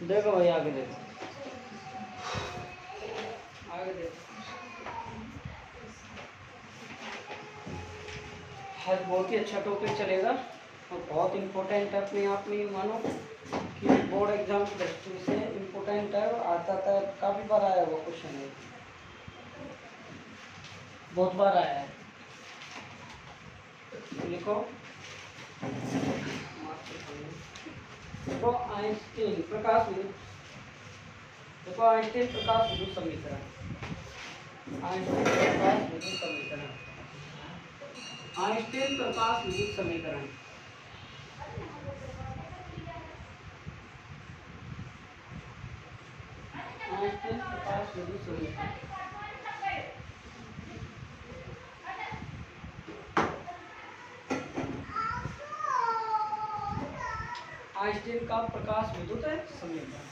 देखो भाई आगे देखो, आगे देखो। आज बहुत ही अच्छा टॉपिक चलेगा और बहुत इम्पोर्टेंट है अपने आप में, ये मानो कि बोर्ड एग्जाम की दृष्टि से इम्पोर्टेंट है और आता था, काफ़ी बार आया हुआ क्वेश्चन है, बहुत बार आया है। लिखो, देखो आइंस्टीन प्रकाश विद्युत, देखो आइंस्टीन प्रकाश विद्युत समीकरण, आइंस्टीन प्रकाश विद्युत समीकरण, आइंस्टीन प्रकाश विद्युत समीकरण। आइंस्टीन प्रकाश विद्युत समीकरण। आइंस्टीन का प्रकाश विद्युत समीकरण।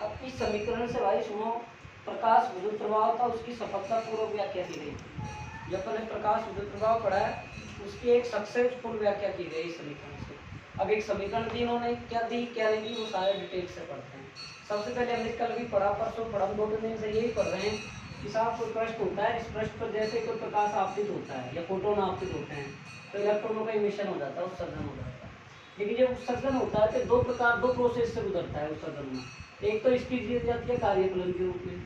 अब इस समीकरण से भाई सुनो, प्रकाश विद्युत प्रभाव था, उसकी सफलतापूर्वक व्याख्या की गई। जब पहले प्रकाश विद्युत प्रभाव पढ़ा है, उसकी एक सक्सेसफुल व्याख्या की गई इस समीकरण से। अब एक समीकरण दी इन्होंने, क्या दी क्या नहीं दी, वो सारे डिटेल से पढ़ते हैं। सबसे पहले हमने कल भी पढ़ा, परसों पढ़ा, 2-3 दिन से यही पढ़ रहे हैं कि साहब कोई पृष्ठ होता है, इस पृष्ठ पर जैसे कोई प्रकाश आपतित होता है या फोटोन आपतित होते हैं, तो इलेक्ट्रॉनों का इमिशन हो जाता है, उत्सर्जन हो जाता है। लेकिन जब उत्सर्जन होता है तो दो प्रोसेस से गुजरता है उत्सर्जन में। एक तो इसकी दी जाती है कार्यफलन के रूप में,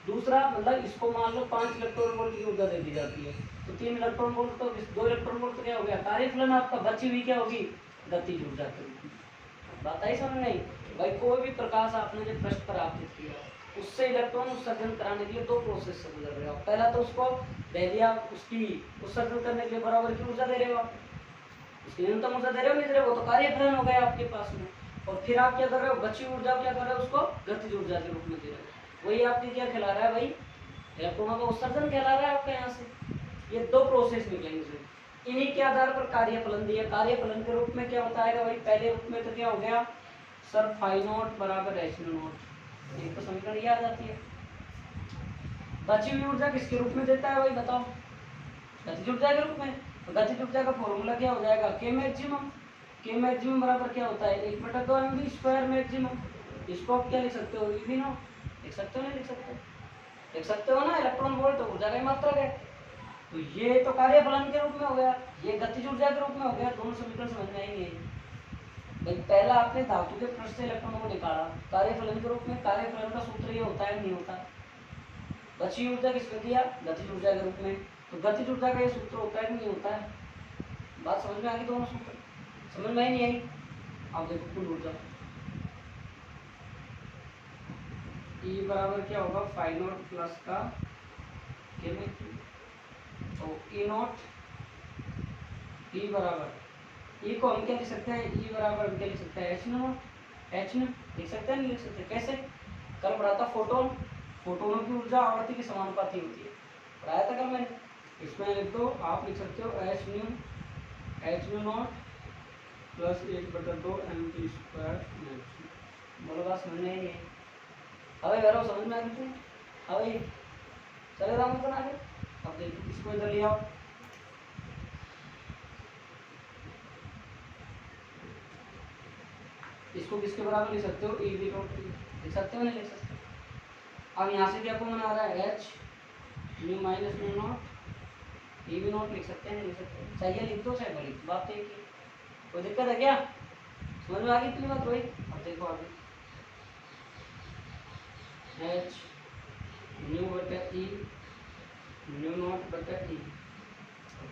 दूसरा मतलब इसको मान लो 5 इलेक्ट्रॉन वोल्ट की ऊर्जा दे दी जाती है, तो 3 इलेक्ट्रॉन वोल्ट, तो 2 इलेक्ट्रॉन वोल्ट तो क्या हो गया कार्यफलन आपका, बची हुई क्या होगी गतिज ऊर्जा के रूप में। बात आई समझ नहीं भाई? कोई भी प्रकाश आपने जब पृष्ठ पर आपतित किया, उससे इलेक्ट्रॉन उत्सर्जन कराने के लिए दो प्रोसेस से गुजर रहे हो। पहला तो उसको दे दिया, उसकी उत्सर्जन करने के लिए बराबर की ऊर्जा दे रहे हो आप, उसकी न्यूनतम ऊर्जा दे रहे हो नहीं दे रहे हो, वो तो कार्यफलन हो गया आपके पास में। और फिर आप क्या कर रहे हो, बची ऊर्जा क्या कर रहे हो, उसको गतिज ऊर्जा के रूप में दे रहे हो। वही आपकी क्या खिला रहा है भाई, इलेक्ट्रॉनों का उत्सर्जन कहला रहा है आपका यहाँ से। ये दो प्रोसेस निकलेंगे, इन्हीं के आधार पर कार्यफलन दिया। कार्यफलन के रूप में क्या बताएगा भाई, पहले रूप में तो क्या हो गया सर, फाई नॉट बराबर एच नॉट, एक तो समीकरण ये आ जाती है। बची हुई ऊर्जा किसके रूप में देता है भाई बताओ, गतिज ऊर्जा के रूप में। तो गतिज ऊर्जा का फॉर्मूला क्या हो जाएगा, के मैक्सिमम। के मैक्सिमम बराबर क्या होता है 1/2 mv² मैक्सिमम। इसको आप क्या लिख सकते हो, ईवी नॉट लिख सकते हो, नहीं लिख सकते, लिख सकते हो ना, इलेक्ट्रॉन वोल्ट ऊर्जा का मात्रक है। तो ये तो कार्यफलन के रूप में हो गया, ये गतिज ऊर्जा के रूप में हो गया। दोनों समीकरण समझ में आएंगे भाई। पहला आपने धातु के पृष्ठ से इलेक्ट्रॉनों को निकाला कार्यफलन के रूप में, कार्यफलन का सूत्र ये होता है नहीं होता, बची ऊर्जा किसको दिया गतिज ऊर्जा के रूप में, तो गतिज ऊर्जा का ये सूत्र होता है कि नहीं होता है। बात समझ में आ गई, दोनों सूत्र समझ में नहीं आई। आप देखो कुल ऊर्जा E बराबर क्या होगा, फाई नॉट प्लस का के में, तो E नॉट, E बराबर, E को हम क्या लिख सकते हैं, E बराबर हम क्या लिख सकते हैं, H नॉट, H नॉट लिख सकते हैं, नहीं लिख सकते, कैसे, कल पढ़ा था फोटोन, फोटोनों की ऊर्जा आवर्ती के समानुपाती होती है, पढ़ाया था कल मैंने। इसमें लिख दो, आप लिख सकते हो H new not plus 1/2 mv²। बोलो बात समझ में आई है? अबे यार समझ में आ गई, अबे चलेगा मतलब आगे। अब देखो इसको इधर ले आओ, इसको किसके बराबर लिख सकते हो, ई वी नॉट लिख सकते हो, नहीं लिख सकते। अब यहाँ से क्या कॉमन आ रहा है, H new minus new not, E V not लिख सकते हैं, नहीं लिख सकते, चाहिए लिख दो, चाहे लिख, बात एक ही, कोई दिक्कत है क्या, समझ में आ गई इतनी बात वही। अब देखो आगे, एच न्यू बटा ई न्यू नॉट बटा ई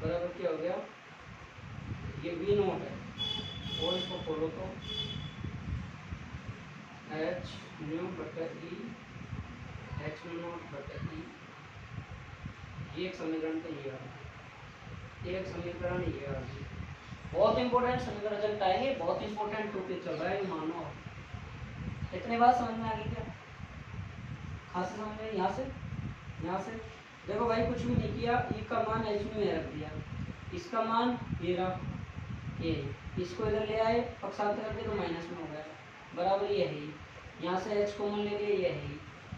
बराबर क्या हो गया, ये वी नॉट है और इसको खोलो तो एच न्यू बटा ई एच न्यू नॉट बटा ई, ये एक समीकरण तो ये आ गया, एक समीकरण ये आ गया। बहुत इंपॉर्टेंट समीकरण रिजल्ट आएंगे, बहुत इंपॉर्टेंट टॉपिक चल रहा है, मानो इतने बात समझ में आ गई क्या, खास समझ में। यहाँ से देखो भाई, कुछ भी नहीं किया, ई का मान एच में रख दिया, इसका मान ये रहा ये, इसको इधर ले आए पक्षांतर करके तो माइनस में हो गया, बराबर ये है, यहाँ से एच कॉमन ले लिए ये है,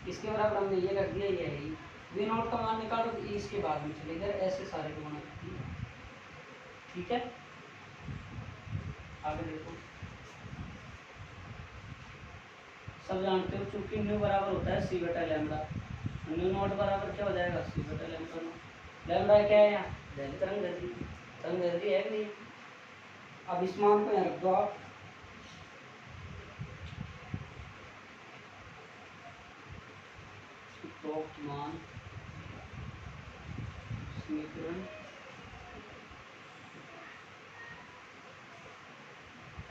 इसके बराबर हमने ये रख दिया ये है, वी नॉट का मान निकालो तो ई इसके बाद में चले गए, ऐसे सारे को मान रख दिया, ठीक है। आगे देखो, सब जानते हो, चूंकि न्यू बराबर होता है सी बटा लैम्डा, न्यू नॉट बराबर क्या हो जाएगा सी बटा लैम्डा नॉट। लैम्डा क्या है यहाँ, दैनिक तरंग दैर्ध्य, तरंग दैर्ध्य है कि नहीं। अब इस मान को यहाँ रख दो आप, उपरोक्त मान समीकरण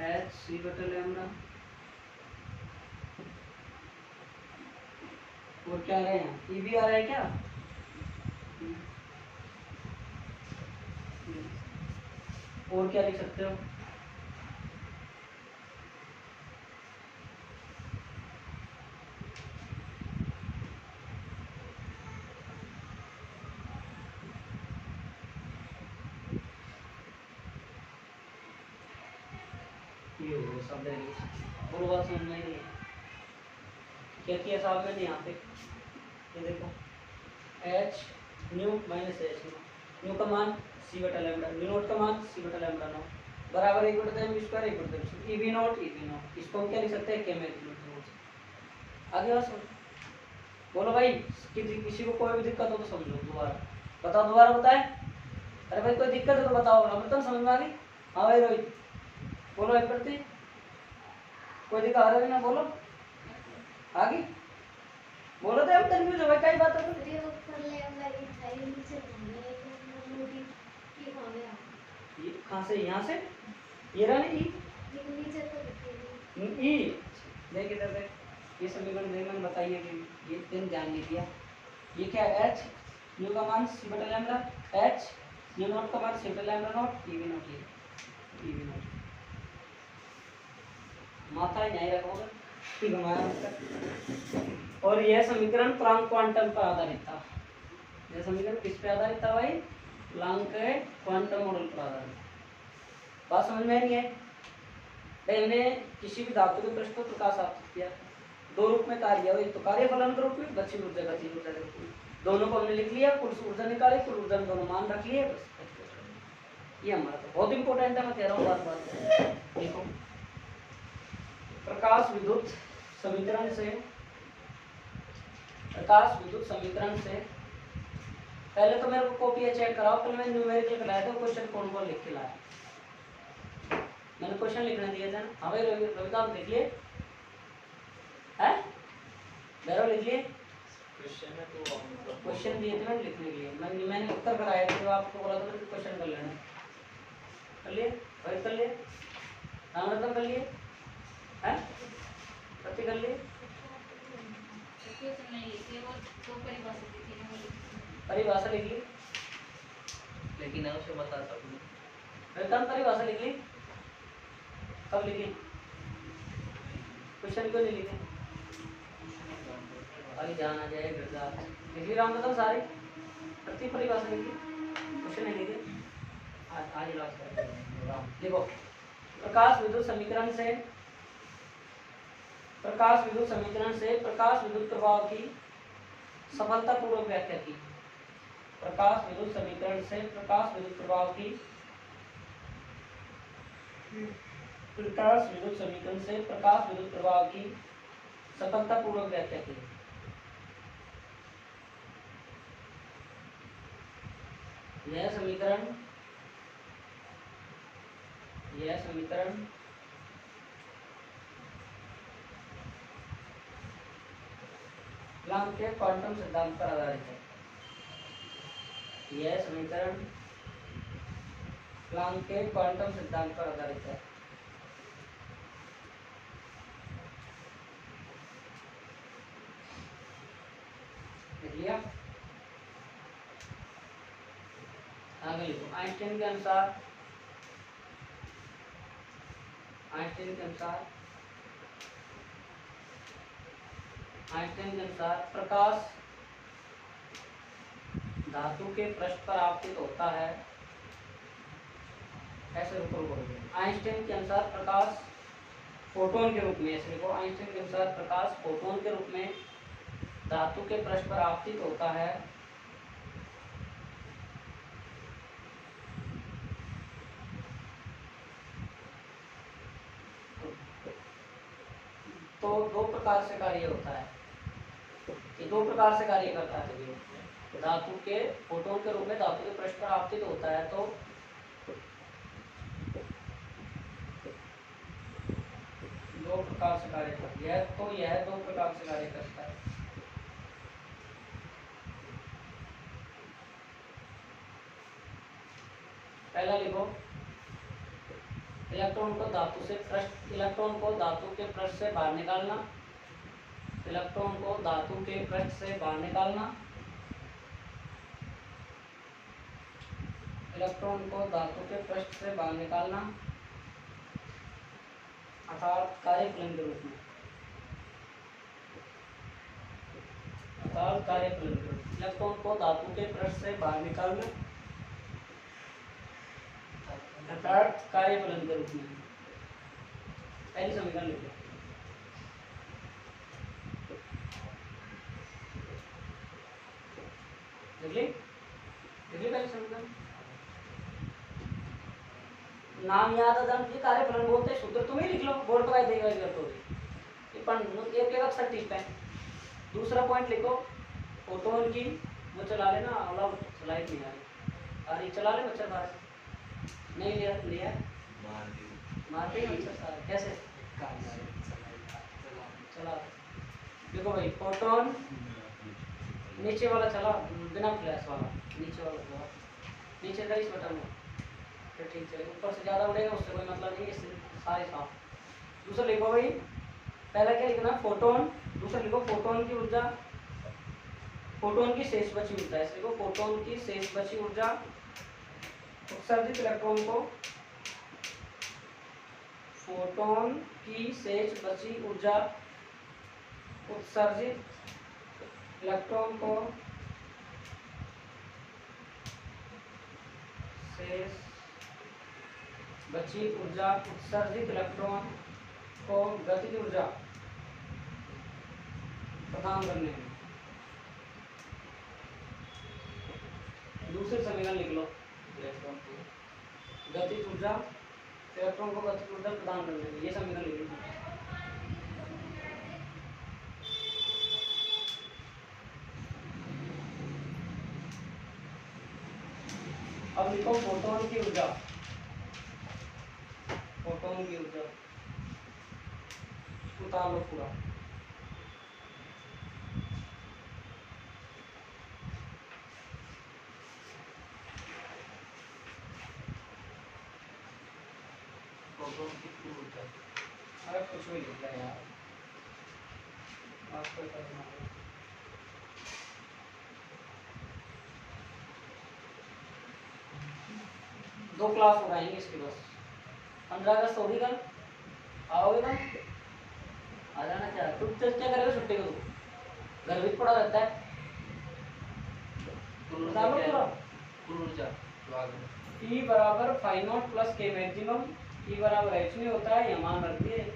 एच सी बटा लैम्डा और क्या आ रहा है यहाँ, ई भी आ रहा है क्या, और क्या लिख सकते हो, ये हो सब बोलो, बात समझ में नहीं है क्या किया साहब मैंने यहाँ पे, ये देखो H new minus H new का मान सी बटा लैम्डा, न्यू नोट का मान सी बटा लैम्डा नॉट बराबर एक बटा एम स्क्वायर एक बटा एम ई बी नॉट, इसको हम क्या लिख सकते हैं, आगे बात समझो। बोलो भाई, किसी को कोई भी दिक्कत हो तो समझो, दोबारा बताओ, दोबारा बताए, अरे भाई कोई दिक्कत है तो बताओ, हमें तो समझ में आ गई। हाँ भाई रोहित बोलो, एक करती कोई दिक्कत आ रहा है ना, बोलो आगे बोलो, तो हम कंफ्यूज हो गए कई बातों पे। ये कहाँ से, यहाँ से ये रहा नहीं ई, देख इधर देख, ये समीकरण देख मैंने बताइए कि ये तीन ध्यान नहीं दिया, ये क्या है एच न्यू का मान सी बटा लैम्डा, एच न्यू नॉट का मान सी बटा लैम्डा नॉट, ई भी नॉट, ई भी नॉट, माथा यहीं रखोगे फिर घुमाया। और यह समीकरण प्लांक क्वांटम पर आधारित था, यह समीकरण किस पे आधारित था भाई, प्लांक के क्वांटम मॉडल पर आधारित। बात समझ में नहीं है, हमने किसी भी धातु के पृष्ठ पर प्रकाश आपतित किया, दो रूप में कार्य है, एक तो कार्य फलन रूप में, गतिज ऊर्जा गतिज ऊर्जा के रूप में, दोनों को हमने लिख लिया, कुल ऊर्जा निकाली, कुल ऊर्जा में दोनों मान रख लिए, बस ये हमारा तो बहुत इंपॉर्टेंट है, मैं कह रहा हूँ बात बात देखो। प्रकाश विद्युत समीकरण से, प्रकाश विद्युत समीकरण से पहले तो मेरे को कॉपी चेक कराओ, फिर मैं न्यूमेरिकल कराया था, क्वेश्चन कौन कौन लिख के लाया, मैंने क्वेश्चन लिखने दिए थे ना। हाँ भाई रविकांत लिख लिए हैं, भैरव लिख लिए, क्वेश्चन दिए थे मैंने लिखने के लिए, मैंने उत्तर कराया था, जो आपको बोला था क्वेश्चन कर लेना, कर लिए भाई, कर लिए रामरतन, कर लिए हैं, प्रति कर लिए, परिभाषा लिख ली, लेकिन मैं उसे बता सकूँ, रविकांत परिभाषा लिख ली, कब लिखी, क्वेश्चन क्यों नहीं लिखे, अभी ध्यान आ जाए लिख ली रामरतन सारी, प्रति परिभाषा लिख ली, क्वेश्चन नहीं लिखे, आज लास्ट देखो। प्रकाश विद्युत समीकरण से, प्रकाश विद्युत समीकरण से प्रकाश विद्युत प्रभाव की सफलतापूर्वक व्याख्या की, प्रकाश विद्युत समीकरण से प्रकाश विद्युत प्रभाव की, प्रकाश विद्युत समीकरण से प्रकाश विद्युत प्रभाव की सफलतापूर्वक व्याख्या की। यह समीकरण प्लांक के क्वांटम सिद्धांत पर आधारित है, यह समीकरण प्लांक के क्वांटम सिद्धांत पर आधारित है। लिख लिया, आगे लिखो। आइंस्टीन के अनुसार, आइंस्टीन के अनुसार, आइंस्टीन के अनुसार प्रकाश धातु के पृष्ठ पर आपतित होता है, ऐसे रूप में आइंस्टीन के अनुसार प्रकाश फोटोन के रूप में, ऐसे लिखो, आइंस्टीन के अनुसार प्रकाश फोटोन के रूप में धातु के पृष्ठ पर आपतित होता है, तो दो प्रकार से कार्य होता है, ये दो प्रकार से कार्य करता है। धातु के फोटोन के रूप में धातु के पृष्ठ पर आपतित होता है तो दो प्रकार से कार्य करती है, तो यह दो प्रकार से कार्य करता है। पहला लिखो, इलेक्ट्रॉन को धातु से पृष्ठ, इलेक्ट्रॉन को धातु के पृष्ठ से बाहर निकालना, इलेक्ट्रॉन को धातु के पृष्ठ से बाहर निकालना, इलेक्ट्रॉन को धातु के पृष्ठ से बाहर निकालना अर्थात कार्यफलन के रूप में, अर्थात कार्यफलन के रूप में इलेक्ट्रॉन को धातु के पृष्ठ से बाहर निकालना अर्थात कार्यफलन के रूप में। पहली समीकरण लिखो, पहली समीकरण। नाम याद है की कार्यफलन बोलते सूत्र तुम ही लिख लो, बोर्ड पर देगा एक अक्षर ठीक है। दूसरा पॉइंट लिखो, फोटोन की वो चला लेना, अगला स्लाइड नहीं आ रही, अरे चला ले बच्चा बाहर नहीं लिया लिया मारते ही अच्छा सारा कैसे चला। देखो भाई फोटोन नीचे वाला चला बिना फ्लैश वाला, नीचे वाला चला, नीचे का इस बटन में फिर ठीक चलेगा, ऊपर से ज़्यादा उड़ेगा उससे कोई मतलब नहीं, इससे सारे साफ। दूसरा लिखो भाई, पहला क्या लिखना फोटोन, दूसरा लिखो फोटोन की ऊर्जा, फोटोन की शेष बची ऊर्जा, इसलिए लिखो फोटोन की शेष बची ऊर्जा उत्सर्जित इलेक्ट्रॉन को, फोटोन की शेष बची ऊर्जा उत्सर्जित इलेक्ट्रॉन को शेष बची ऊर्जा उत्सर्जित इलेक्ट्रॉन को गतिज ऊर्जा प्रदान करने में। दूसरे समीकरण लिख लो, गतिज ऊर्जा इलेक्ट्रॉन को गतिज ऊर्जा प्रदान करने में, ये समीकरण लिख लो। अब लिखो फोटोन की ऊर्जा, फोटोन की ऊर्जा उतार लो पूरा। अरे कुछ भी लिख रहा यार, आपको करना है। दो क्लास हो जाएंगे इसकी बस, 15 अगस्त होगी कल, आओगे कल? आ जाना। क्या तुम क्या करेगा छुट्टी को? घर भी पड़ा रहता है। E बराबर फाइव नॉट प्लस के मैक्सिमम, E बराबर h में होता है, यहाँ मान रख दिए।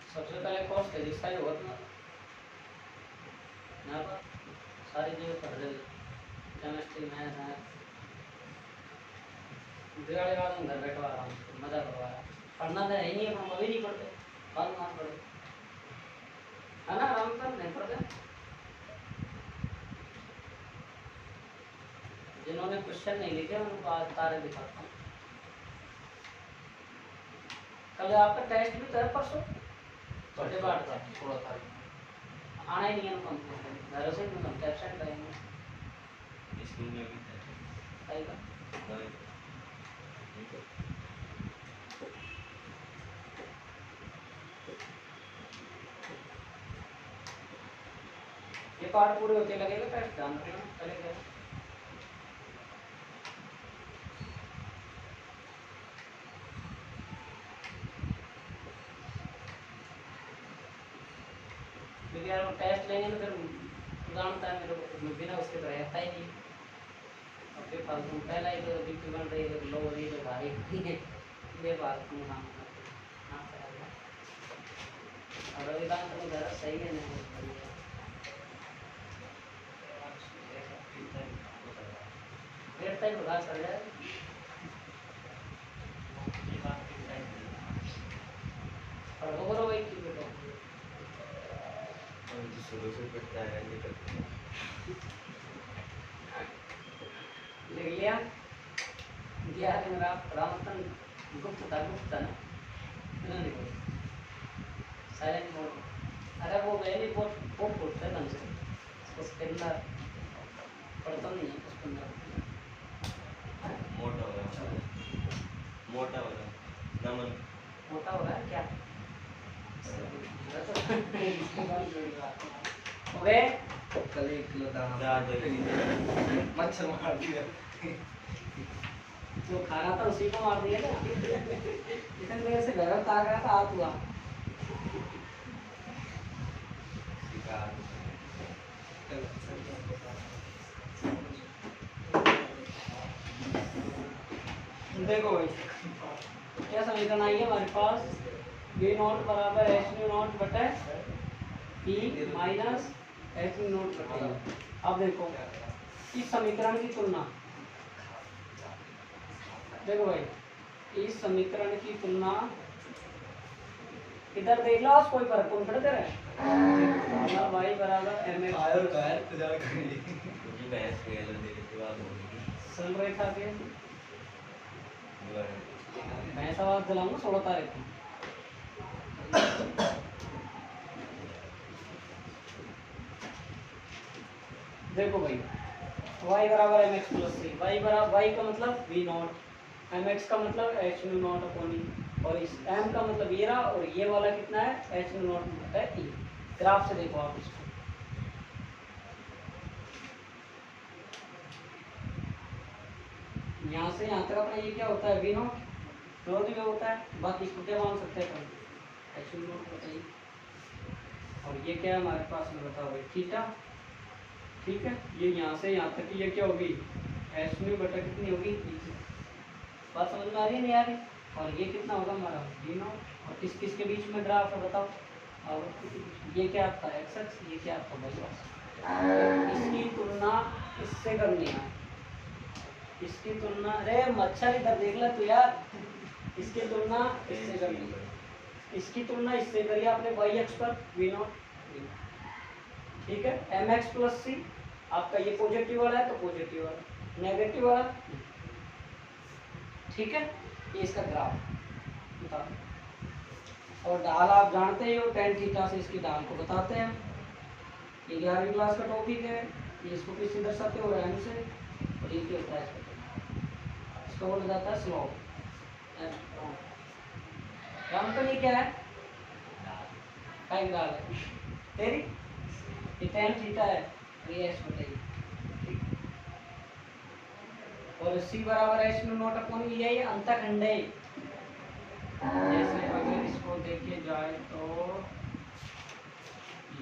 सबसे पहले कोर्स फिजिक्स का ही होगा तुम्हारा, यहाँ पर सारी चीज़ें पढ़ रहे, केमिस्ट्री मैथ है, दिवाली बाद हम घर बैठवा रहा हूँ, मजा करवा रहा, पढ़ना तो है ही नहीं, हम अभी नहीं पढ़ते, बाद में पढ़े है ना, आराम से नहीं पढ़ते। जिन्होंने क्वेश्चन नहीं लिखे उनको आज तारे दिखाता हूँ। कल आपका टेस्ट भी था परसों छोटे बाढ़ का 16 तारीख आना ही नहीं है हम घर से हम एब्सेंट रहेंगे स्कूल में भी था आएगा ये पार्ट पूरे होते लगेगा टेस्ट ध्यान रखना चलेगा क्योंकि यार टेस्ट लेंगे तो फिर जानता है मेरे को बिना उसके तो रहता ही नहीं अब ये फालतू पहला ही तो बीपी बन रही है लो हो रही है भारी है ये बात तुम काम करते हाँ और रविदान तो ज़रा सही है नहीं डेढ़ तक बता चल जाए और वो करो वही की बेटो और जो शुरू से पढ़ता है ये करते हैं लिख लिया दिया है मेरा रामतन गुप्त था ना इन्होंने लिखो साइलेंट मोड अरे वो मैं भी बहुत बोलता है ढंग से उसके अंदर पढ़ता नहीं है उसके अंदर मोटा हो रहा नमन मोटा हो रहा है क्या हो गए कल 1 किलो दाना ज्यादा मच्छर मार दिया जो खा रहा था उसी को मार दिया ना इतने देर से घर ताक रहा था हाथ हुआ शिकार देखो भाई क्या समीकरण आई है हमारे पास v नॉट बराबर h न्यू नॉट बटे p minus h new not बटे e। अब देखो इस समीकरण की तुलना देखो भाई इस समीकरण की तुलना इधर देख लो कोई फर्क कौन पड़ता है y बराबर mx आयो कर तुझा करी क्योंकि भैंस खेल देने के बाद होगी सरल रेखा के दोबारा मैं सवाल दिलाऊंगा 16 तारीख को देखो भाई y बराबर एम एक्स प्लस सी वाई बराबर y का मतलब v नॉट एम एक्स का मतलब एच न्यू नॉट अपॉन ई और इस m का मतलब ये रहा और ये वाला कितना है एच न्यू नॉट बटा ई ग्राफ से देखो आप इसको यहाँ से यहाँ तक अपना ये क्या होता है v नॉट विरोधी में होता है बाकी इसको क्या मान सकते हैं एच न्यू नॉट बटा ई और ये क्या है हमारे पास में बताओ भाई थीटा ठीक है ये यहाँ से यहाँ तक की ये क्या होगी एच न्यू बटा कितनी होगी बात समझ में आ रही है नहीं आ रही और ये कितना होगा हमारा डी नॉट और किस किस के बीच में ग्राफ है बताओ और ये क्या आपका एक्स एक्स ये क्या आपका वाई इसकी तुलना इससे करनी है इसकी तुलना अरे मच्छर इधर देख ले तू यार इसकी तुलना इससे करनी है इसकी तुलना इससे करिए आपने वाई एक्स पर वी नॉट ठीक है एम एक्स प्लस सी आपका ये पॉजिटिव वाला है तो पॉजिटिव वाला नेगेटिव वाला ठीक है ये इसका ग्राफ बताओ और ढाल आप जानते ही हो टेन थीटा से इसकी ढाल को बताते हैं ये 11वीं क्लास का टॉपिक है ये इसको किससे दर्शाते हो एम से और ये क्या होता है इसका बोला जाता है स्लोप कंपनी क्या है टाइम डाल है तेरी ये टेन थीटा है ये एक्स बताइए और सी बराबर एच न्यू नॉट अपॉन ये अंतखंड है जैसे अगर इसको देखे जाए तो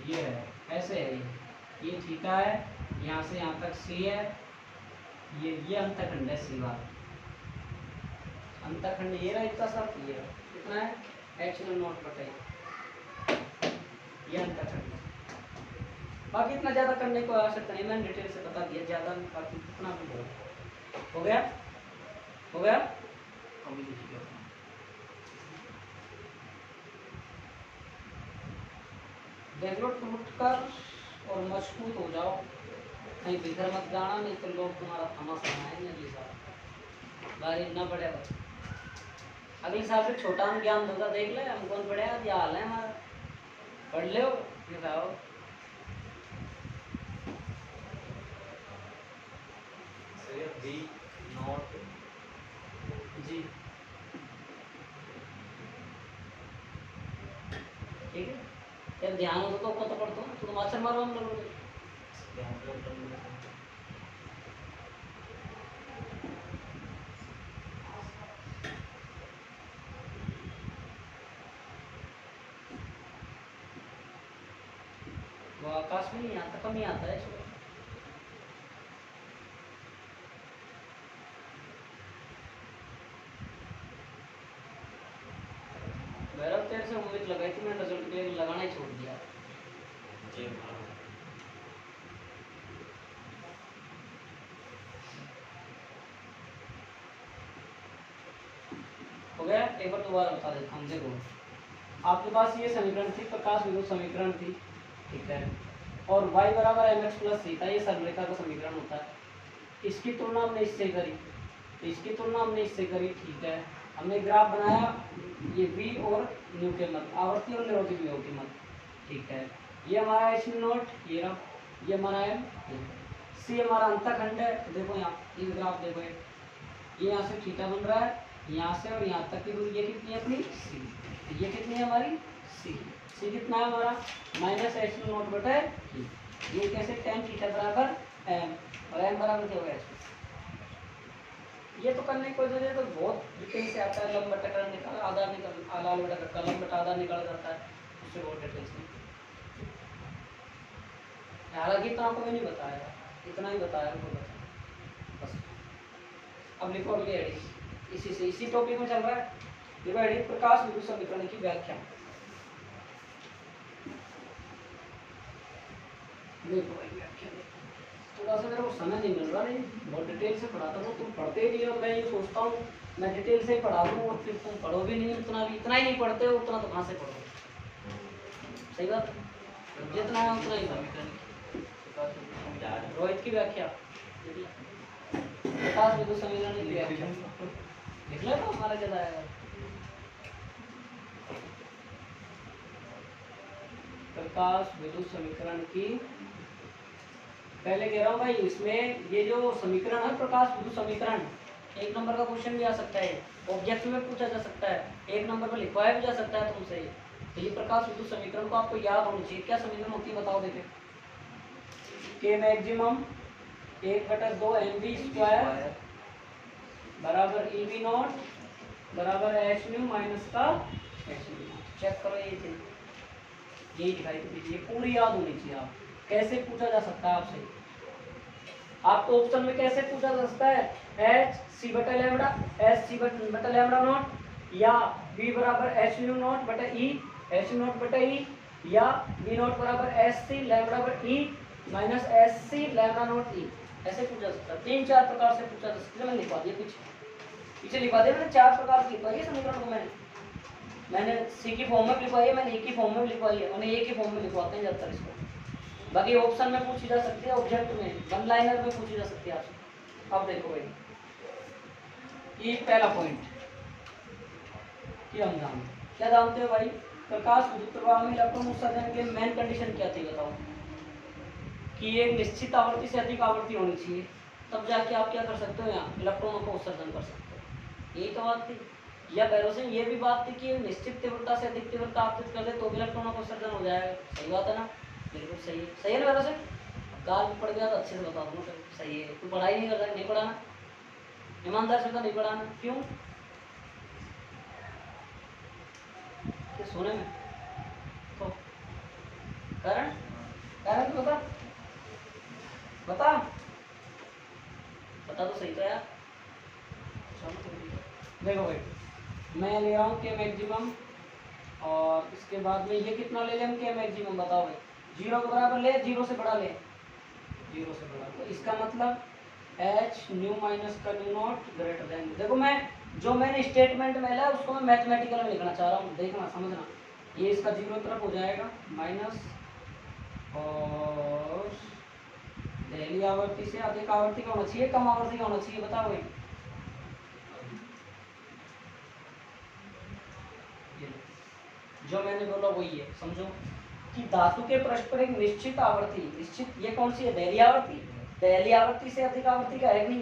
ये है ऐसे है ये थीटा है यहाँ से यहाँ तक सी है ये अंतखंड है सी वाला अंतखंड ये रहा इतना सब ये कितना है एच न्यू नॉट बताइए ये अंतखंड बाकी इतना ज़्यादा करने को आवश्यकता नहीं मैंने डिटेल से बता दिया ज़्यादा बाकी कितना भी हो गया हो गया अभी देखिए देख लो टूट कर और मजबूत हो जाओ कहीं बिखर मत जाना नहीं तो लोग तुम्हारा तमाशा बनाएंगे अगली बार बारी ना बढ़े बस अगले साल से छोटा हम ज्ञान होगा देख ले, हम कौन पढ़े आज, हाल है हमारा, पढ़ ले ये बताओ। सर बी नॉट जी ठीक है, यार ध्यान हो तो पता पड़ता हूँ, तो मास्टर मारो हम लोग। वो आकाश में नहीं आता, कम ही आता है इसको। भैरव तेरे से उम्मीद लगाई थी, मैंने रिजल्ट के लिए लगाना ही छोड़ दिया। जी हो गया, एक बार दोबारा बता देता हूँ। देखो आपके पास ये समीकरण थी, प्रकाश विद्युत समीकरण थी, ठीक है, और y बराबर mx प्लस सी था, ये सरलरेखा का समीकरण होता है। इसकी तुलना हमने इससे करी, तो इसकी तुलना हमने इससे करी, ठीक है। हमने ग्राफ बनाया, ये v और न्यू के मध्य, आवर्ती और निरोधी विभव के मध्य, ठीक है। ये हमारा एच नोट, ये रहा, ये हमारा m, सी हमारा अंतखंड है। तो देखो यहाँ ये ग्राफ देखो, ये यहाँ से थीटा बन रहा है, यहाँ से और यहाँ तक की दूरी ये कितनी है अपनी सी, ये कितनी है हमारी सी, सी कितना है हमारा माइनस एच नोट बटे, ये कैसे टेन थीटा बराबर एम, और एम बराबर क्या होगा एच। ये तो करने की कोई जरूरत है, तो बहुत डिटेल से आता है, लंब बटा कर निकाल, आधार निकल, आधार बटा कर लंब बटा आधार निकाल जाता है, उससे बहुत डिटेल से। हालांकि इतना आपको नहीं बताया, इतना ही बताया बस। अब लिखो अगली एडिशन, इसी से इसी टॉपिक में चल रहा है। देखो एडिट प्रकाश विद्युत समीकरण की व्याख्या। देखो भाई व्याख्या थोड़ा सा मेरे को समय नहीं मिल रहा, नहीं बहुत डिटेल से पढ़ाता हूँ, तुम पढ़ते ही नहीं हो। मैं ये सोचता हूँ मैं डिटेल से पढ़ा दूँ और फिर तुम पढ़ो भी नहीं, उतना भी, इतना ही नहीं पढ़ते हो, उतना तो कहाँ से पढ़ो। सही बात, जितना है उतना ही रोहित की व्याख्या प्रकाश विद्युत समीकरण की व्याख्या लिख ले, तो हमारा क्या आएगा। प्रकाश विद्युत समीकरण की, पहले कह रहा हूँ भाई, इसमें ये जो समीकरण है प्रकाश विद्युत समीकरण, एक नंबर का क्वेश्चन भी आ सकता है, ऑब्जेक्ट में पूछा जा सकता है, एक नंबर पर लिखवाया भी जा सकता है तुमसे। तो ये प्रकाश विद्युत समीकरण को आपको याद होनी चाहिए। क्या समीकरण होती है बताओ देखे। के मैक्सिमम 1/2 mv स्क्वायर बराबर ईवी नॉट बराबर एच न्यू माइनस का एच न्यू। चेक करो ये चीज, यही दिखाई दीजिए, ये पूरी याद होनी चाहिए। आप कैसे पूछा जा सकता है आपसे, आपको ऑप्शन में कैसे पूछा जा सकता है, एच सी बटा लैम्बडा, एच सी बटा लैम्बडा नॉट, या बी बराबर एच न्यू नॉट बटा ई एच नॉट बटा ई, या बी नॉट बराबर एच सी लैम्बडा बटा E minus H C lambda naught E. ऐसे पूछा जा सकता है, 3-4 प्रकार से पूछा जा सकता है। मैंने लिखवा दिया पीछे लिखवा दिया मैंने, 4 प्रकार से लिखवाई है समीकरण को। मैंने सी की फॉर्म में लिखवाई है, मैंने ए की फॉर्म में लिखवाई है, मैंने ए की फॉर्म में लिखवाते हैं ज़्यादातर इसको। बाकी ऑप्शन में पूछी जा सकती है, ऑब्जेक्ट में, वन लाइनर में पूछी जा सकती है आपसे। अब देखो भाई, ये पहला पॉइंट कि हम जानते क्या जानते हो भाई, प्रकाश विद्युत प्रवाह में इलेक्ट्रॉन उत्सर्जन के मेन कंडीशन क्या थी बताओ, कि एक निश्चित आवृत्ति से अधिक आवृत्ति होनी चाहिए, तब जाके आप क्या कर सकते हो, यहाँ इलेक्ट्रॉनों को उत्सर्जन कर सकते हो। यही तो बात थी, या बैरों ये भी बात थी कि निश्चित तीव्रता से अधिक तीव्रता आपतित कर दे तो भी इलेक्ट्रॉनों का उत्सर्जन हो जाएगा। सही बात है ना, बिल्कुल सही है, सही है ना बैरों से। गाल पड़ गया तो अच्छे से बता दूँ, सही है। तू पढ़ाई नहीं करता, नहीं पढ़ाना, ईमानदार से तो नहीं पढ़ाना, क्यों सोने में तो कारण कारण तो बता बता बता तो सही तो यार। देखो भाई, मैं ले रहा हूँ के मैक्सिमम, और इसके बाद में ये कितना ले लें हम के मैक्सिमम बताओ भाई, 0 के बराबर ले, 0 से बड़ा ले, 0 से बड़ा। तो इसका मतलब एच न्यू माइनस का न्यू नॉट ग्रेटर देन। देखो मैं जो मैंने स्टेटमेंट में लिया उसको मैं मैथमेटिकल में लिखना चाह रहा हूँ, देखना समझना। ये इसका 0 तरफ हो जाएगा माइनस, और पहली आवर्ती से अधिक आवर्ती का होना चाहिए, कम आवर्ती का होना चाहिए, बताओ भाई। जो मैंने बोला वही है, समझो कि धातु के पृष्ठ पर एक निश्चित आवर्ती, निश्चित ये कौन सी है, दहली आवर्ती, दहली आवर्ती से अधिक आवर्ती का है नहीं,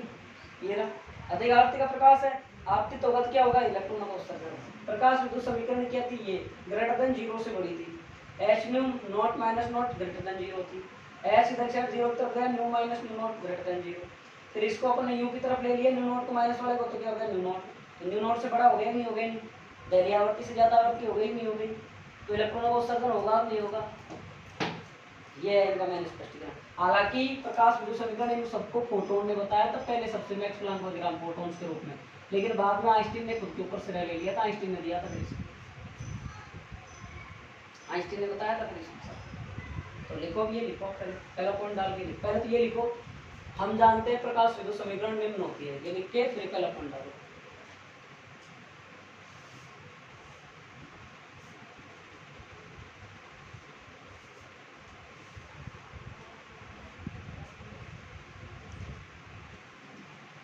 ये रहा अधिक आवर्ती का प्रकाश है, आपतित होगा तो क्या होगा, इलेक्ट्रॉनों का उत्सर्जन। प्रकाश विद्युत समीकरण क्या थी, ये ग्रेटर देन 0 से बड़ी थी, H nu not minus not greater than 0 थी, एच इधर से 0 की तरफ गया, new minus new not greater than 0, फिर इसको अपने यू की तरफ ले लिया, न्यू नॉट को माइनस वाले को, तो क्या हो गया न्यू नॉट, तो न्यू नॉट से बड़ा हो गया नहीं, हो गया नहीं, दहली आवर्ती से ज्यादा आवर्ती हो गई नहीं, हो गई, तो इलेक्ट्रॉनों का उत्सर्जन होगा नहीं होगा, ये है इनका मैंने स्पष्टीकरण। हालांकि प्रकाश विद्युत समीकरण इन सबको फोटोन ने बताया था पहले, सबसे मैक्स प्लांक डायग्राम फोटोन्स के रूप में, लेकिन बाद में आइंस्टीन ने खुद के ऊपर से ले लिया था, आइंस्टीन ने दिया था फिर, आइंस्टीन ने बताया था फिर। तो लिखो, अब ये लिखो, पहला पॉइंट डाल के लिखो, पहले तो ये लिखो, हम जानते हैं प्रकाश विद्युत समीकरण निम्न होती है, ये लिख के फिर पहला पॉइंट डालो।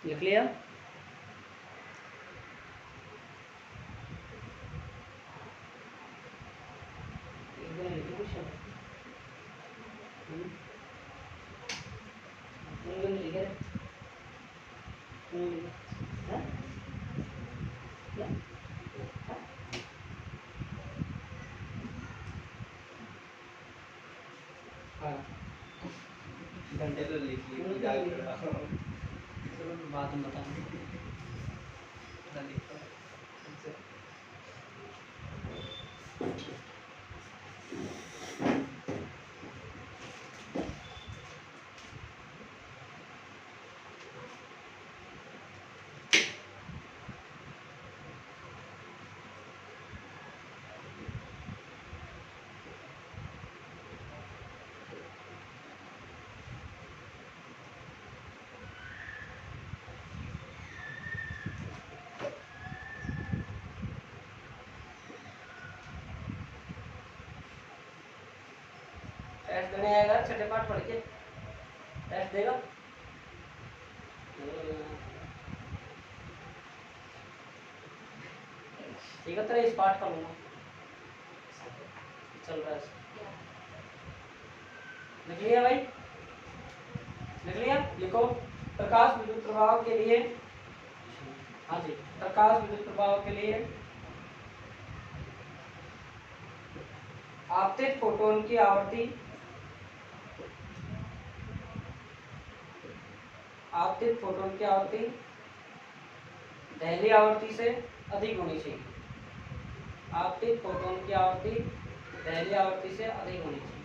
लिख लिया, घंटे तो लिख ली, याद करा। चलो बाद में बताऊंगा। ना लिखा। टेस्ट देने आएगा, छठे पाठ पढ़ के टेस्ट देगा, ठीक है, तेरे इस पाठ का लूंगा, चल रहा है, लिख लिया भाई, लिख लिया, लिखो, प्रकाश विद्युत प्रभाव के लिए, हाँ जी, प्रकाश विद्युत प्रभाव के लिए आपतित फोटोन की आवर्ती, आपतित फोटोन की आवर्ती दहली आवर्ती से अधिक होनी चाहिए, आपतित फोटोन की आवर्ती दहली आवर्ती से अधिक होनी चाहिए।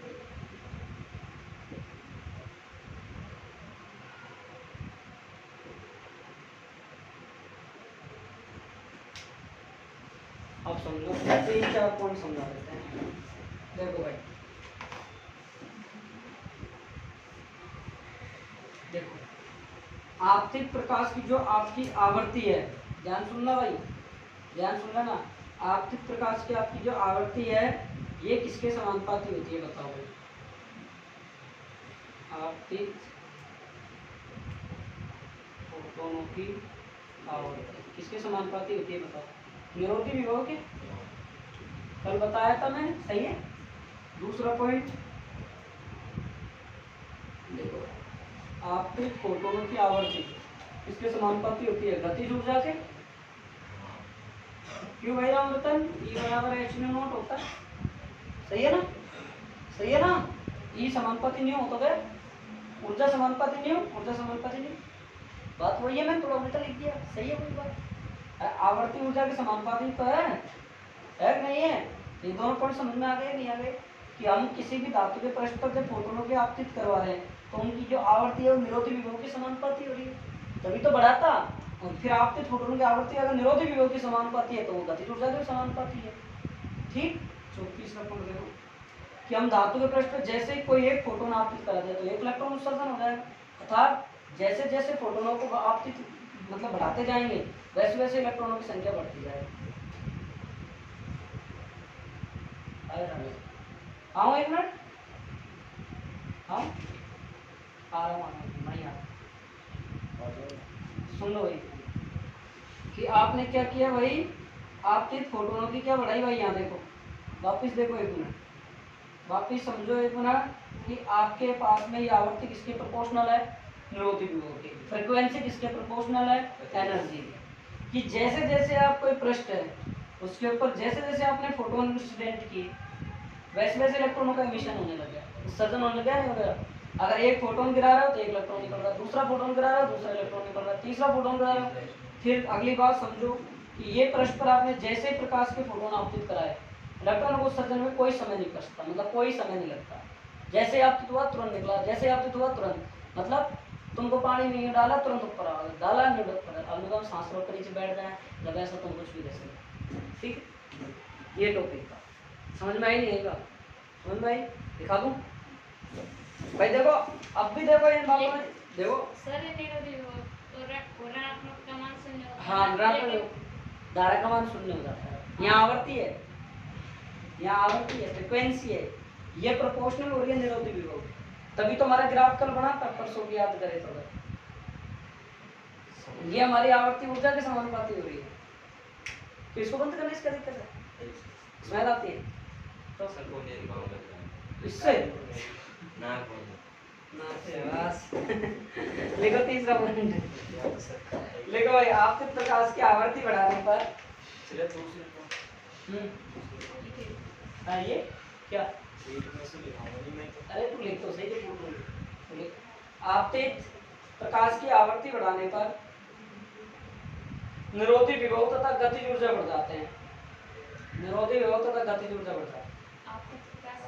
अब समझो, 3-4 पॉइंट समझा देते हैं। देखो भाई, देखो, आपतित प्रकाश की जो आपकी आवर्ती है, ध्यान सुनना भाई, ध्यान सुनना ना, आपतित प्रकाश की आपकी जो आवर्ती है, ये किसके समानुपाती होती है बताओ भाई, आपतित फोटोनों की आवर्ती किसके समानुपाती होती है बताओ, निरोधी विभव के, कल बताया था मैंने, सही है। दूसरा पॉइंट देखो, आपतित फोटोनों की आवर्ती किसके समानुपाती होती है, गतिज ऊर्जा के, क्यों भाई राम रतन, E बराबर h न्यू नॉट होता है, सही है ना, सही है ना, E समानुपाती नहीं होता है, ऊर्जा समानुपाती नहीं हो, ऊर्जा समानुपाती नहीं, बात वही है, मैंने थोड़ा उल्टा लिख दिया, सही है कोई बात, आवर्ती ऊर्जा के समानुपाती तो है कि नहीं है, ये दोनों पॉइंट समझ में आ गए नहीं आ गए, कि हम किसी भी धातु के पृष्ठ पर जब फोटोनों की आपतित करवा रहे हैं, तो उनकी जो आवर्ती है वो निरोधी विभव के समानुपाती हो रही है, तभी तो बढ़ाता, और फिर आपतित फोटोनों की आवर्ती अगर निरोधी विभव की समानुपाती है तो वो गतिज ऊर्जा के समानुपाती है, ठीक। 34वां पॉइंट देखो, कि हम धातु के पृष्ठ पर जैसे ही कोई एक फोटोन आपतित करा दे तो एक इलेक्ट्रॉन उत्सर्जन हो जाएगा, अर्थात जैसे जैसे फोटोनों को आपतित मतलब बढ़ाते जाएंगे वैसे वैसे इलेक्ट्रॉनों की संख्या बढ़ती जाएगी। आओ एक मिनट, हाँ आ रहा हूँ, नहीं आ रहा, सुन लो भाई, कि आपने क्या किया भाई, आपतित फोटोनों की क्या बढ़ाई भाई, यहाँ देखो वापिस देखो एक मिनट, वापिस समझो एक मिनट कि आपके पास में ये आवृत्ति किसके प्रोपोर्शनल है, निरोधी विभव की। फ्रीक्वेंसी किसके प्रोपोर्शनल है, एनर्जी की। कि जैसे जैसे आप कोई पृष्ठ है उसके ऊपर जैसे जैसे आपने फोटोन इंसिडेंट की वैसे वैसे इलेक्ट्रॉनों का एमिशन होने लग गया, उत्सर्जन होने लग गया, नहीं हो गया। अगर एक फोटोन गिरा रहा हो तो एक इलेक्ट्रॉन निकल रहा है, दूसरा फोटोन गिरा रहा हो दूसरा इलेक्ट्रॉन निकल रहा है, तीसरा फोटोन गिरा रहा हो। फिर अगली बात समझो कि ये पृष्ठ पर आपने जैसे ही प्रकाश के फोटोन आपतित कराए, इलेक्ट्रॉन को उत्सर्जन में कोई समय नहीं पड़ता, मतलब कोई समय नहीं लगता। जैसे आपतित हुआ तुरंत निकला, जैसे आपतित हुआ तुरंत, मतलब तुमको पानी नहीं डाला तुरंत ऊपर आ गया, डाला नहीं ऊपर, अब हम सांस रोक कर नीचे बैठ जाए जब ऐसा तुम कुछ भी दे सकते। ठीक है, ये टॉपिक था, समझ में आई नहीं आएगा, समझ में आई, दिखा दूं भाई। देखो अब भी देखो इन बातों में देखो। सर निरोधी विभव तो ऋणात्मक का मान शून्य होता है। हाँ, ऋणात्मक धारा का मान शून्य हो जाता है। यहाँ आवर्ती है, यहाँ आवर्ती है, फ्रीक्वेंसी है, ये प्रोपोर्शनल हो रही है निरोधी विभव। तभी तो हमारा ग्राफ कल बना था, परसों की याद करे तो। ये हमारी आवर्ती ऊर्जा के समानुपाती हो रही है। तो इसको बंद करने इसका दिक्कत है, स्मेल आती है तो सर को नहीं काम कर रहा है इससे ना कौन ना से बस। लिखो तीसरा पॉइंट, लिखो भाई आपतित प्रकाश की आवर्ती बढ़ाने पर चलिए दूसरे हाँ ये क्या, पेट में से लिखाऊंगा नहीं मैं तो अरे तू लिख तो सही, जो बोल रही है आपतित प्रकाश की आवर्ती बढ़ाने पर निरोधी विभव तथा गतिज ऊर्जा बढ़ जाते हैं। निरोधी विभव तथा गतिज ऊर्जा बढ़ जाती है।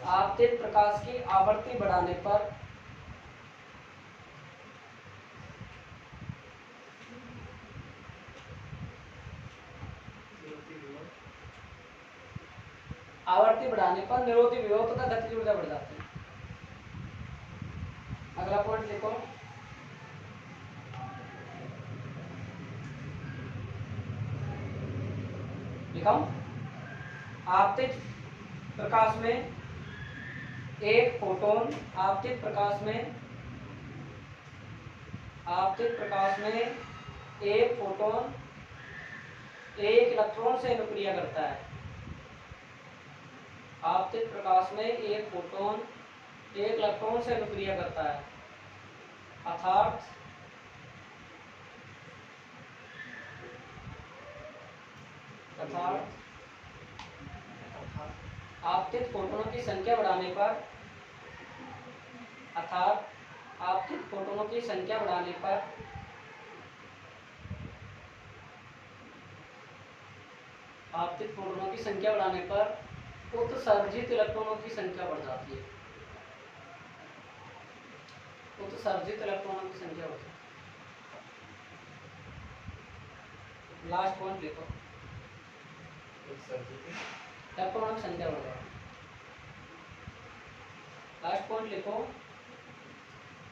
आपतित प्रकाश की आवर्ती बढ़ाने पर निरोधी विभव तथा गतिज ऊर्जा बढ़ जाती है। अगला पॉइंट लिखो, लिखाऊं, आपतित प्रकाश में एक फोटोन, आपतित प्रकाश में एक फोटोन एक इलेक्ट्रॉन से अनुक्रिया करता है। आपतित प्रकाश में एक फोटोन एक इलेक्ट्रॉन से अनुक्रिया करता है, अर्थात आपतित फोटोनों की संख्या बढ़ाने पर आपतित फोटोनों की संख्या बढ़ाने पर उत्सर्जित इलेक्ट्रॉनों की संख्या बढ़ जाती है। उत्सर्जित इलेक्ट्रॉनों की संख्या बढ़ जाती है। लास्ट पॉइंट लिखो, इलेक्ट्रॉनों की संख्या बढ़ जाती है। लास्ट पॉइंट लिखो,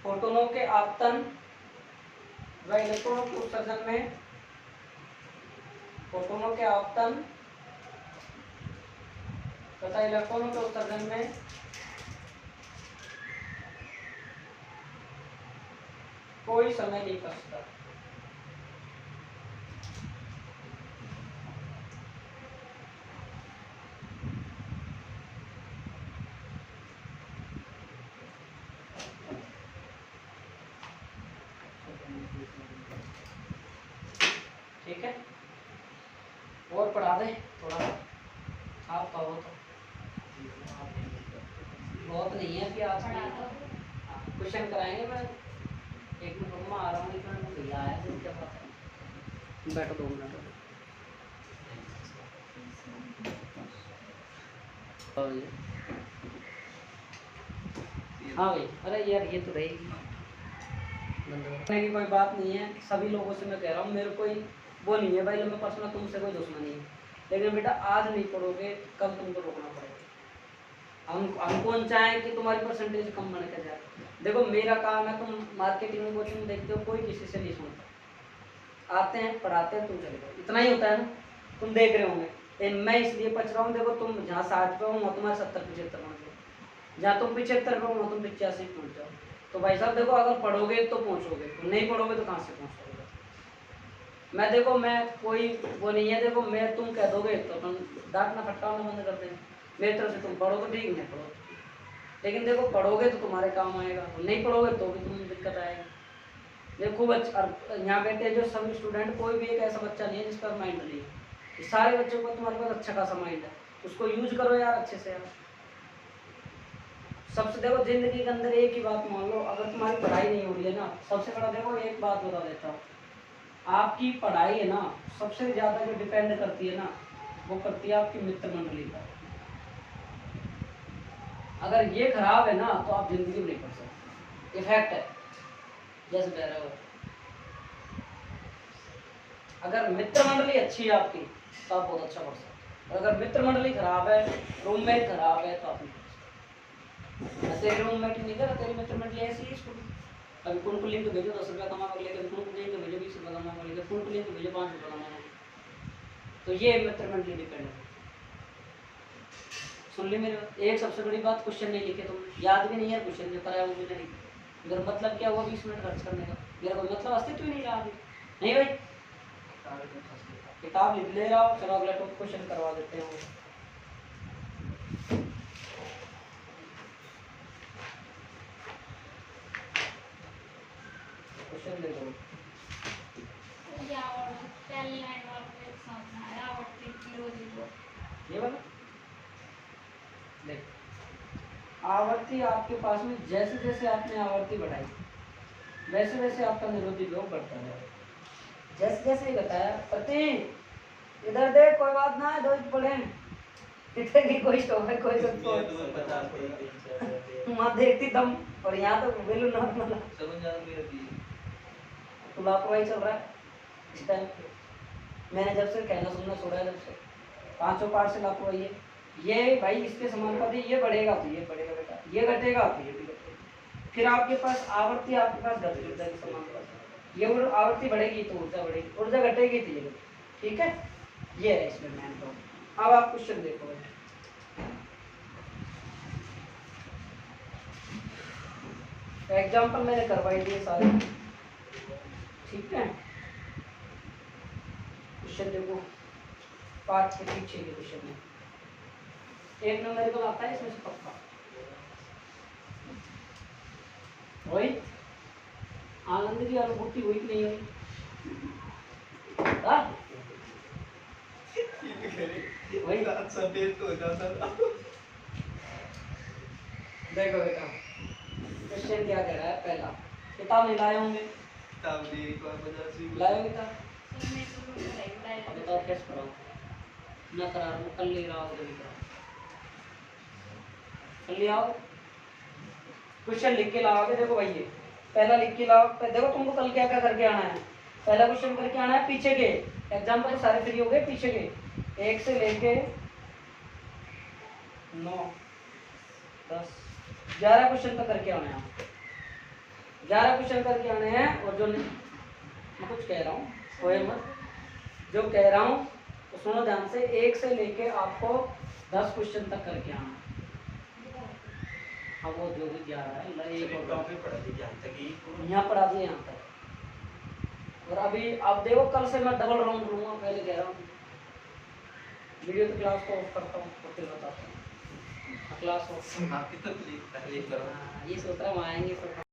फोटोनों के आपतन व इलेक्ट्रॉनों के उत्सर्जन में फोटोनों के आपतन तथा इलेक्ट्रॉनों के उत्सर्जन में कोई समय नहीं पड़ता। ठीक है, और पढ़ा दे थोड़ा, आप कहो तो बहुत नहीं है कि आज क्वेश्चन कराएंगे। मैं एक मिनट रुकमा आ रहा हूँ, एक मिनट भैया आया तो क्या बात है, बैठो 2 मिनट। हाँ भाई, अरे यार ये तो रहेगी करने की कोई बात नहीं है, सभी लोगों से मैं कह रहा हूँ, मेरे कोई वो नहीं है भाई, मैं पर्सनल तुमसे कोई दुश्मनी है, लेकिन बेटा आज नहीं पढ़ोगे कल तुमको रोकना पड़ेगा। हम कौन चाहें कि तुम्हारी परसेंटेज कम बन के जाए। देखो मेरा काम है, तुम मार्केटिंग में कोचिंग देखते हो, कोई किसी से नहीं सुनता, आते हैं पढ़ाते हैं, तुम चले जाओ, इतना ही होता है ना। तुम देख रहे होंगे मैं इसलिए पढ़ रहा हूँ, देखो तुम जहाँ 60 पे हो तुम्हारे 70-75 पहुँच जाओ, जहाँ तुम 75 पे हो तुम 85 पहुँच जाओ। तो भाई साहब देखो, अगर पढ़ोगे तो पहुँचोगे, नहीं पढ़ोगे तो कहाँ से पहुँचोगे। मैं देखो मैं कोई वो नहीं है, देखो मैं तुम कह दोगे तो तुम डांटना फटकारना बंद कर देंगे, मेरी तरफ से तुम पढ़ो तो ठीक, नहीं पढ़ो तो ठीक। लेकिन देखो पढ़ोगे तो तुम्हारे काम आएगा, नहीं पढ़ोगे तो भी तुम्हें दिक्कत आएगी। देखो खूब अच्छा, यहाँ बैठे जो सभी स्टूडेंट, कोई भी एक ऐसा बच्चा नहीं है जिसका माइंड नहीं है। ये सारे बच्चों को तुम्हारे पास अच्छा खासा माइंड है, उसको यूज करो यार अच्छे से यार। सबसे देखो जिंदगी के अंदर एक ही बात मान लो, अगर तुम्हारी पढ़ाई नहीं हो रही है ना, सबसे बड़ा देखो एक बात बता देता हूँ, आपकी पढ़ाई है ना सबसे ज़्यादा जो डिपेंड करती है ना, वो करती है आपकी मित्र मंडली पर। अगर ये खराब है ना तो आप जिंदगी में नहीं पढ़ सकते, इफेक्ट है जैसे कह रहे हो। अगर मित्र मंडली अच्छी है आपकी तो आप बहुत अच्छा पढ़ सकते हो। अगर मित्र मंडली खराब है, रूममेट खराब है, तो आप नहीं पढ़ सकते। तेरी रूममेट नहीं कर, तेरी मित्र मंडली ऐसी है स्कूल, अभी कौन को लिंक भेजो 10 रुपया कमा कर लेकर, कौन को लिंक भेजो 20 रुपया कमा कर लेकर, कौन को लिंक भेजो 5 रुपया कमा कर। तो ये मित्र मंडली डिपेंड है। सुन ली मेरी बात। एक सबसे बड़ी बात, क्वेश्चन नहीं लिखे तुम, याद भी नहीं है क्वेश्चन जो कराया वो भी नहीं लिखे। मेरा मतलब क्या हुआ 20 मिनट खर्च करने का, मेरा कोई मतलब अस्तित्व ही नहीं रहा अभी। नहीं भाई, किताब लिख ले रहा हो, चलो अगला टॉप क्वेश्चन करवा देते हैं। क्वेश्चन दे दो। ये वाला देख, आवर्ती आपके पास में जैसे जैसे आपने आवर्ती बढ़ाई वैसे वैसे आपका निरोधी योग बढ़ता है। जैसे जैसे ही बताया, प्रतीक इधर देख, कोई बात ना है, दो पढ़े इतने की कोई स्टॉप है, कोई माँ देखती दम, और यहाँ तो बेलू नॉर्मल तो लापरवाही चल रहा है इस टाइम। मैंने जब से कहना सुनना छोड़ा है, जब से 5 पार्ट से लापरवाही है। ये भाई इसके समानुपाती, ये बढ़ेगा तो ये बढ़ेगा बेटा, ये घटेगा तो ये भी घटेगा। फिर आपके पास आवर्ती, आपके पास घटती ऊर्जा के समानुपाती, ये आवर्ती बढ़ेगी तो ऊर्जा बढ़ेगी, ऊर्जा घटेगी तो ये घटेगी। ठीक है, ये है इसमें मैन प्रॉब्लम। अब आप क्वेश्चन देखो, एग्जाम्पल मैंने करवाई दिए सारे। ठीक है, क्वेश्चन देखो, पार्ट के पीछे के क्वेश्चन है। एक नंबर का आता है इसमें से पक्का। वही आनंद की अनुभूति हुई कि नहीं हुई? वही देखो बेटा, क्वेश्चन क्या कह रहा है। पहला, किताब नहीं लाए होंगे, लाए किताब, बताओ कैसे पढ़ाओ ना, करा रहा हूँ, कल ले रहा हूँ, कल ले आओ, क्वेश्चन लिख के लाओगे। देखो भाई ये पहला लिख के लाओ। देखो तुमको कल क्या क्या करके आना है, पहला क्वेश्चन करके आना है पीछे के एग्जाम्पल तो सारे फ्री हो गए, पीछे के 1 से लेके 9, 10, 11 क्वेश्चन तक करके आना है। 11 क्वेश्चन करके आने हैं। और जो मैं कुछ कह रहा हूँ कोई मत, जो कह रहा हूँ तो सुनो ध्यान से, 1 से लेके आपको 10 क्वेश्चन तक करके आना है। हाँ वो जो भी 11 है, एक टॉपिक पढ़ा दिए यहाँ पढ़ा दिए यहाँ तक। और अभी आप देखो, कल से मैं डबल राउंड लूँगा, पहले कह रहा हूँ। वीडियो तो क्लास को ऑफ करता हूँ तो फिर बताता हूँ क्लास ऑफ। आपकी तो पहले करो, ये सोच रहा हूँ आएंगे सब।